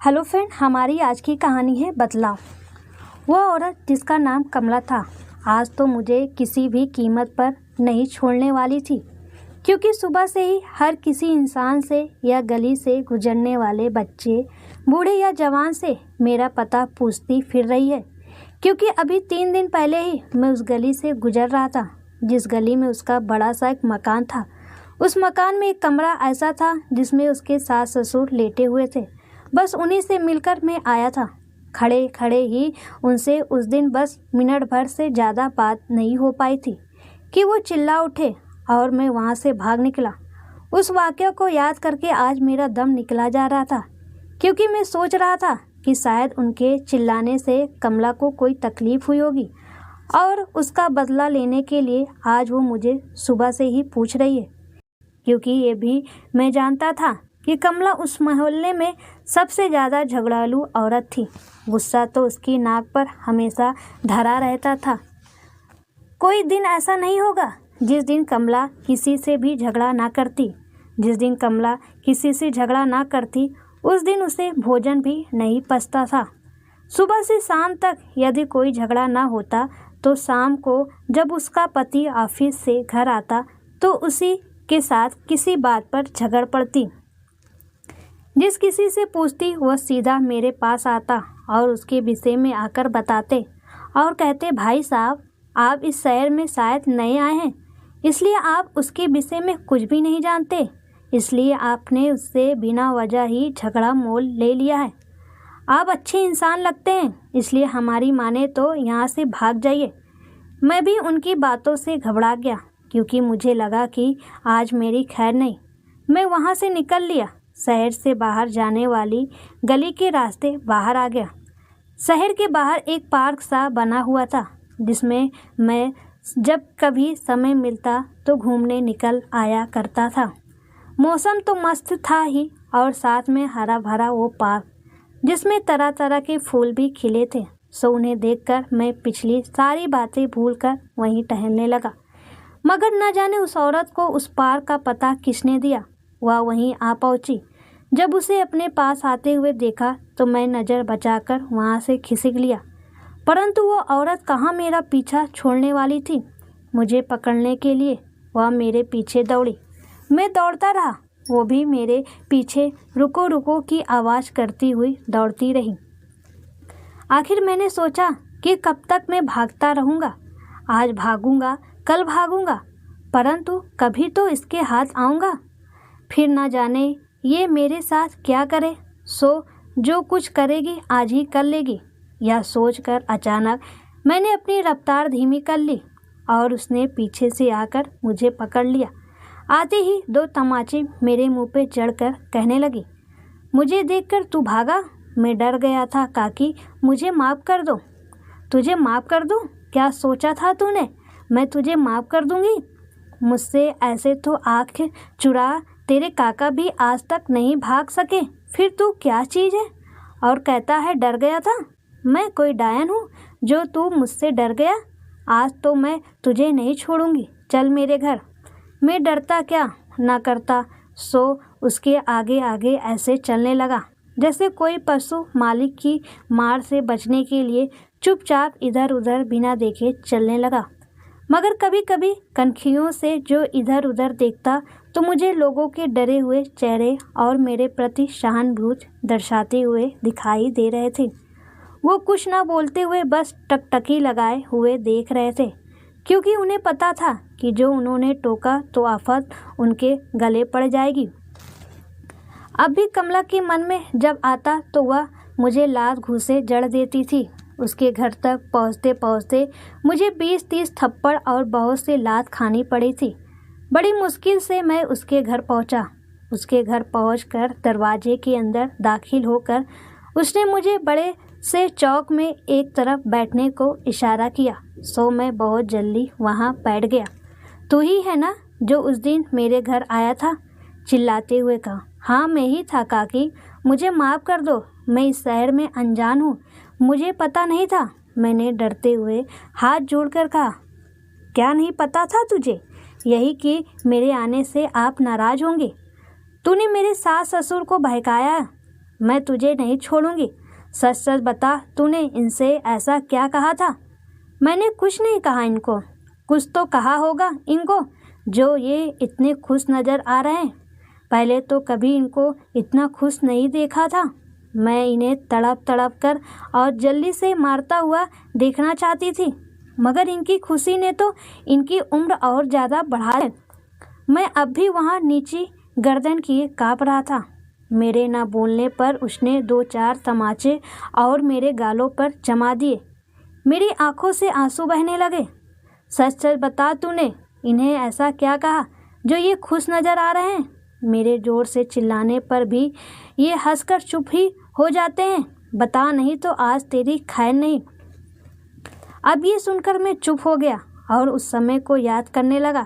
Hello friend, हमारी आज की कहानी है बदलाव। वह औरत जिसका नाम कमला था आज तो मुझे किसी भी कीमत पर नहीं छोड़ने वाली थी, क्योंकि सुबह से ही हर किसी इंसान से या गली से गुजरने वाले बच्चे, बूढ़े या जवान से मेरा पता पूछती फिर रही है। क्योंकि अभी 3 दिन पहले ही मैं उस गली से गुजर रहा था जिस गली में उसका बड़ा सा एक मकान था। उस मकान में एक कमरा ऐसा था जिसमें उसके सास ससुर लेटे हुए थे। बस उन्हीं से मिलकर मैं आया था। खड़े खड़े ही उनसे उस दिन बस मिनट भर से ज़्यादा बात नहीं हो पाई थी कि वो चिल्ला उठे और मैं वहाँ से भाग निकला। उस वाक़या को याद करके आज मेरा दम निकला जा रहा था, क्योंकि मैं सोच रहा था कि शायद उनके चिल्लाने से कमला को कोई तकलीफ़ हुई होगी और उसका बदला लेने के लिए आज वो मुझे सुबह से ही पूछ रही है। क्योंकि ये भी मैं जानता था कि कमला उस मोहल्ले में सबसे ज़्यादा झगड़ालू औरत थी। गुस्सा तो उसकी नाक पर हमेशा धरा रहता था। कोई दिन ऐसा नहीं होगा जिस दिन कमला किसी से भी झगड़ा ना करती। जिस दिन कमला किसी से झगड़ा ना करती उस दिन उसे भोजन भी नहीं पचता था। सुबह से शाम तक यदि कोई झगड़ा ना होता तो शाम को जब उसका पति ऑफिस से घर आता तो उसी के साथ किसी बात पर झगड़ पड़ती। जिस किसी से पूछती वह सीधा मेरे पास आता और उसके विषय में आकर बताते और कहते, भाई साहब आप इस शहर में शायद नए आए हैं, इसलिए आप उसके विषय में कुछ भी नहीं जानते, इसलिए आपने उससे बिना वजह ही झगड़ा मोल ले लिया है। आप अच्छे इंसान लगते हैं, इसलिए हमारी माने तो यहाँ से भाग जाइए। मैं भी उनकी बातों से घबरा गया, क्योंकि मुझे लगा कि आज मेरी खैर नहीं। मैं वहाँ से निकल लिया। शहर से बाहर जाने वाली गली के रास्ते बाहर आ गया। शहर के बाहर एक पार्क सा बना हुआ था जिसमें मैं जब कभी समय मिलता तो घूमने निकल आया करता था। मौसम तो मस्त था ही और साथ में हरा भरा वो पार्क जिसमें तरह तरह के फूल भी खिले थे। सो उन्हें देखकर मैं पिछली सारी बातें भूलकर वहीं टहलने लगा। मगर न जाने उस औरत को उस पार्क का पता किसने दिया। वह वहीं आ पहुंची। जब उसे अपने पास आते हुए देखा तो मैं नज़र बचाकर वहां से खिसक लिया, परंतु वो औरत कहाँ मेरा पीछा छोड़ने वाली थी। मुझे पकड़ने के लिए वह मेरे पीछे दौड़ी। मैं दौड़ता रहा, वो भी मेरे पीछे रुको रुको की आवाज़ करती हुई दौड़ती रही। आखिर मैंने सोचा कि कब तक मैं भागता रहूँगा। आज भागूंगा, कल भागूंगा, परंतु कभी तो इसके हाथ आऊँगा। फिर न जाने ये मेरे साथ क्या करे। सो जो कुछ करेगी आज ही कर लेगी। यह सोचकर अचानक मैंने अपनी रफ्तार धीमी कर ली और उसने पीछे से आकर मुझे पकड़ लिया। आते ही 2 तमाचे मेरे मुंह पे जड़कर कहने लगी, मुझे देखकर तू भागा? मैं डर गया था काकी, मुझे माफ़ कर दो। तुझे माफ़ कर दूँ? क्या सोचा था तूने मैं तुझे माफ़ कर दूँगी? मुझसे ऐसे तो आँख चुरा तेरे काका भी आज तक नहीं भाग सके, फिर तू क्या चीज़ है? और कहता है डर गया था। मैं कोई डायन हूँ जो तू मुझसे डर गया? आज तो मैं तुझे नहीं छोड़ूंगी, चल मेरे घर। मैं डरता क्या ना करता, सो उसके आगे आगे ऐसे चलने लगा जैसे कोई पशु मालिक की मार से बचने के लिए चुपचाप इधर उधर बिना देखे चलने लगा। मगर कभी कभी कनखियों से जो इधर उधर देखता तो मुझे लोगों के डरे हुए चेहरे और मेरे प्रति सहानुभूति दर्शाते हुए दिखाई दे रहे थे। वो कुछ ना बोलते हुए बस टकटकी लगाए हुए देख रहे थे, क्योंकि उन्हें पता था कि जो उन्होंने टोका तो आफत उनके गले पड़ जाएगी। अब भी कमला के मन में जब आता तो वह मुझे लात घूंसे जड़ देती थी। उसके घर तक पहुँचते पहुँचते मुझे 20-30 थप्पड़ और बहुत से लात खानी पड़ी थी। बड़ी मुश्किल से मैं उसके घर पहुंचा। उसके घर पहुंचकर दरवाजे के अंदर दाखिल होकर उसने मुझे बड़े से चौक में एक तरफ बैठने को इशारा किया। सो मैं बहुत जल्दी वहां बैठ गया। तू ही है ना जो उस दिन मेरे घर आया था? चिल्लाते हुए कहा। हाँ मैं ही था काकी, मुझे माफ़ कर दो, मैं इस शहर में अनजान हूँ, मुझे पता नहीं था। मैंने डरते हुए हाथ जोड़कर कहा। क्या नहीं पता था तुझे? यही कि मेरे आने से आप नाराज़ होंगे। तूने मेरे सास ससुर को बहकाया। मैं तुझे नहीं छोड़ूंगी। सच सच बता, तूने इनसे ऐसा क्या कहा था? मैंने कुछ नहीं कहा इनको। कुछ तो कहा होगा इनको, जो ये इतने खुश नज़र आ रहे हैं। पहले तो कभी इनको इतना खुश नहीं देखा था। मैं इन्हें तड़प तड़प कर और जल्दी से मारता हुआ देखना चाहती थी, मगर इनकी खुशी ने तो इनकी उम्र और ज़्यादा बढ़ा है। मैं अब भी वहाँ नीचे गर्दन किए काँप रहा था। मेरे ना बोलने पर उसने 2-4 तमाचे और मेरे गालों पर जमा दिए। मेरी आंखों से आंसू बहने लगे। सच सच बता, तूने इन्हें ऐसा क्या कहा जो ये खुश नज़र आ रहे हैं? मेरे ज़ोर से चिल्लाने पर भी ये हंसकर चुप ही हो जाते हैं। बता, नहीं तो आज तेरी खैर नहीं। अब ये सुनकर मैं चुप हो गया और उस समय को याद करने लगा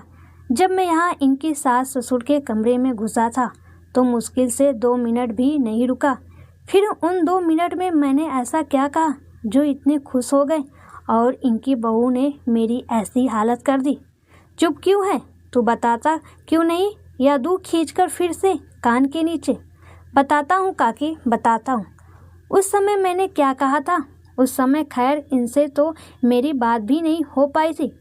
जब मैं यहाँ इनकी सास ससुर के कमरे में घुसा था। तो मुश्किल से 2 मिनट भी नहीं रुका। फिर उन 2 मिनट में मैंने ऐसा क्या कहा जो इतने खुश हो गए और इनकी बहू ने मेरी ऐसी हालत कर दी? चुप क्यों है? तू बताता क्यों नहीं, या दूँ खींचकर फिर से कान के नीचे? बताता हूँ काकी, बताता हूँ। उस समय मैंने क्या कहा था। उस समय खैर इनसे तो मेरी बात भी नहीं हो पाई थी।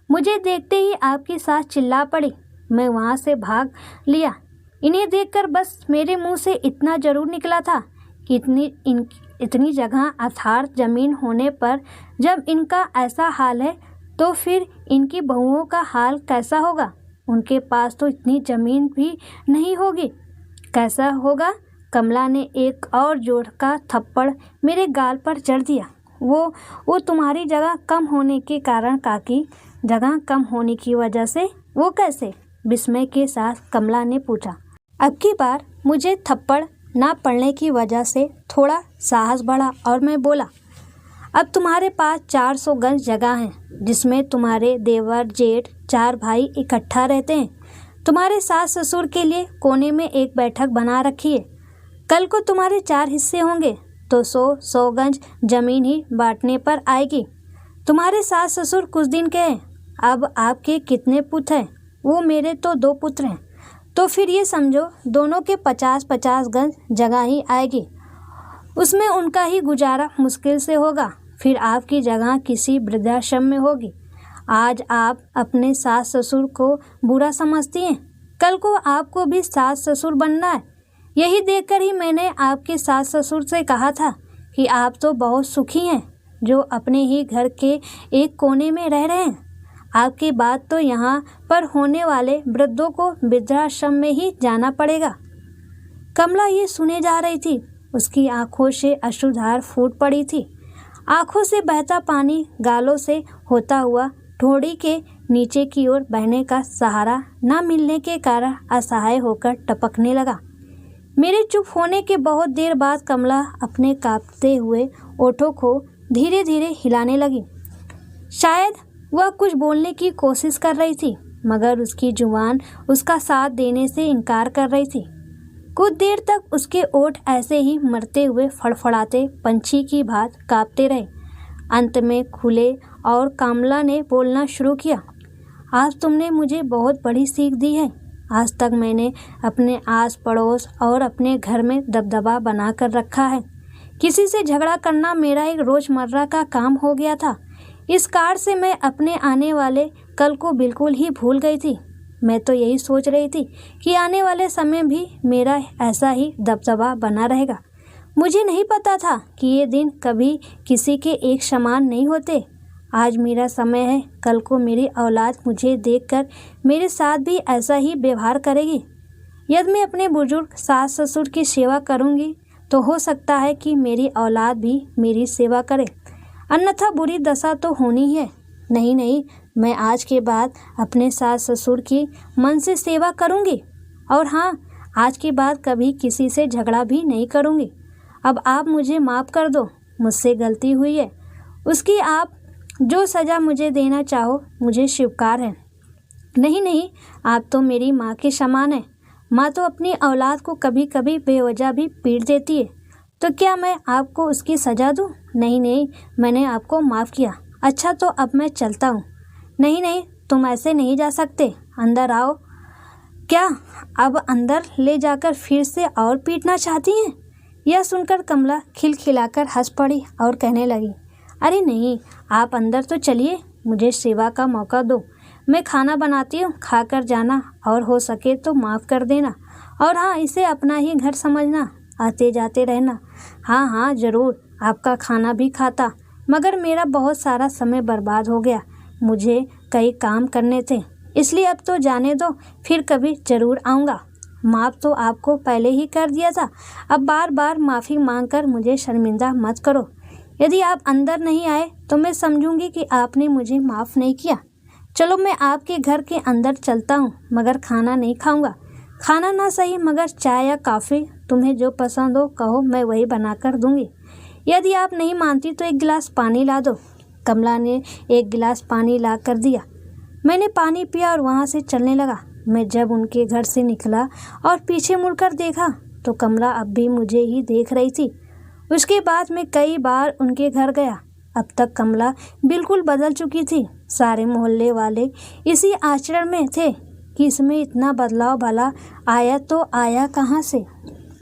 मुझे देखते ही आपकी सास चिल्ला पड़ी। मैं वहाँ से भाग लिया। इन्हें देखकर बस मेरे मुंह से इतना ज़रूर निकला था कि इतनी जगह अथार्थ ज़मीन होने पर जब इनका ऐसा हाल है तो फिर इनकी बहुओं का हाल कैसा होगा? उनके पास तो इतनी ज़मीन भी नहीं होगी। कैसा होगा? कमला ने एक और जोर का थप्पड़ मेरे गाल पर जड़ दिया। वो तुम्हारी जगह कम होने के कारण काकी। जगह कम होने की वजह से? वो कैसे? विस्मय के साथ कमला ने पूछा। अब की बार मुझे थप्पड़ ना पड़ने की वजह से थोड़ा साहस बढ़ा और मैं बोला, अब तुम्हारे पास 400 गज जगह है, जिसमें तुम्हारे देवर जेठ 4 भाई इकट्ठा रहते हैं। तुम्हारे सास ससुर के लिए कोने में एक बैठक बना रखी है। कल को तुम्हारे 4 हिस्से होंगे तो 100 गज जमीन ही बांटने पर आएगी। तुम्हारे सास ससुर कुछ दिन के हैं। अब आपके कितने पुत्र हैं? वो मेरे तो 2 पुत्र हैं। तो फिर ये समझो दोनों के 50-50 गज जगह ही आएगी। उसमें उनका ही गुजारा मुश्किल से होगा। फिर आपकी जगह किसी वृद्धाश्रम में होगी। आज आप अपने सास ससुर को बुरा समझती हैं, कल को आपको भी सास ससुर बनना है। यही देखकर ही मैंने आपके सास ससुर से कहा था कि आप तो बहुत सुखी हैं, जो अपने ही घर के एक कोने में रह रहे हैं। आपकी बात तो यहाँ पर होने वाले वृद्धों को वृद्धाश्रम में ही जाना पड़ेगा। कमला ये सुने जा रही थी। उसकी आंखों से अश्रुधार फूट पड़ी थी। आंखों से बहता पानी गालों से होता हुआ ठोड़ी के नीचे की ओर बहने का सहारा न मिलने के कारण असहाय होकर टपकने लगा। मेरे चुप होने के बहुत देर बाद कमला अपने कांपते हुए ओठों को धीरे धीरे हिलाने लगी। शायद वह कुछ बोलने की कोशिश कर रही थी, मगर उसकी जुबान उसका साथ देने से इनकार कर रही थी। कुछ देर तक उसके ओठ ऐसे ही मरते हुए फड़फड़ाते पंछी की भांति कांपते रहे। अंत में खुले और कमला ने बोलना शुरू किया। आज तुमने मुझे बहुत बड़ी सीख दी है। आज तक मैंने अपने आस पड़ोस और अपने घर में दबदबा बना कर रखा है। किसी से झगड़ा करना मेरा एक रोज़मर्रा का काम हो गया था। इस कार से मैं अपने आने वाले कल को बिल्कुल ही भूल गई थी। मैं तो यही सोच रही थी कि आने वाले समय भी मेरा ऐसा ही दबदबा बना रहेगा। मुझे नहीं पता था कि ये दिन कभी किसी के एक समान नहीं होते। आज मेरा समय है, कल को मेरी औलाद मुझे देखकर मेरे साथ भी ऐसा ही व्यवहार करेगी। यदि मैं अपने बुजुर्ग सास ससुर की सेवा करूंगी तो हो सकता है कि मेरी औलाद भी मेरी सेवा करे, अन्यथा बुरी दशा तो होनी है। नहीं, मैं आज के बाद अपने सास ससुर की मन से सेवा करूंगी, और हाँ, आज के बाद कभी किसी से झगड़ा भी नहीं करूंगी। अब आप मुझे माफ़ कर दो, मुझसे गलती हुई है। उसकी आप जो सज़ा मुझे देना चाहो मुझे स्वीकार है। नहीं, आप तो मेरी माँ के समान है। माँ तो अपनी औलाद को कभी कभी बेवजह भी पीट देती है, तो क्या मैं आपको उसकी सज़ा दूँ? नहीं, मैंने आपको माफ़ किया। अच्छा, तो अब मैं चलता हूँ। नहीं, तुम ऐसे नहीं जा सकते, अंदर आओ। क्या अब अंदर ले जाकर फिर से और पीटना चाहती हैं? यह सुनकर कमला खिलखिलाकर हंस पड़ी और कहने लगी, अरे नहीं, आप अंदर तो चलिए, मुझे सेवा का मौका दो। मैं खाना बनाती हूँ, खाकर जाना और हो सके तो माफ़ कर देना। और हाँ, इसे अपना ही घर समझना, आते जाते रहना। हाँ हाँ ज़रूर, आपका खाना भी खाता, मगर मेरा बहुत सारा समय बर्बाद हो गया। मुझे कई काम करने थे, इसलिए अब तो जाने दो, फिर कभी ज़रूर आऊँगा। माफ़ तो आपको पहले ही कर दिया था, अब बार बार माफ़ी मांगकर मुझे शर्मिंदा मत करो। यदि आप अंदर नहीं आए तो मैं समझूंगी कि आपने मुझे माफ़ नहीं किया। चलो मैं आपके घर के अंदर चलता हूँ, मगर खाना नहीं खाऊंगा। खाना ना सही मगर चाय या कॉफ़ी, तुम्हें जो पसंद हो कहो, मैं वही बनाकर दूंगी। यदि आप नहीं मानती तो एक गिलास पानी ला दो। कमला ने एक गिलास पानी ला कर दिया। मैंने पानी पिया और वहाँ से चलने लगा। मैं जब उनके घर से निकला और पीछे मुड़कर देखा तो कमला अब भी मुझे ही देख रही थी। उसके बाद मैं कई बार उनके घर गया। अब तक कमला बिल्कुल बदल चुकी थी। सारे मोहल्ले वाले इसी आचरण में थे कि इसमें इतना बदलाव भला आया तो आया कहाँ से।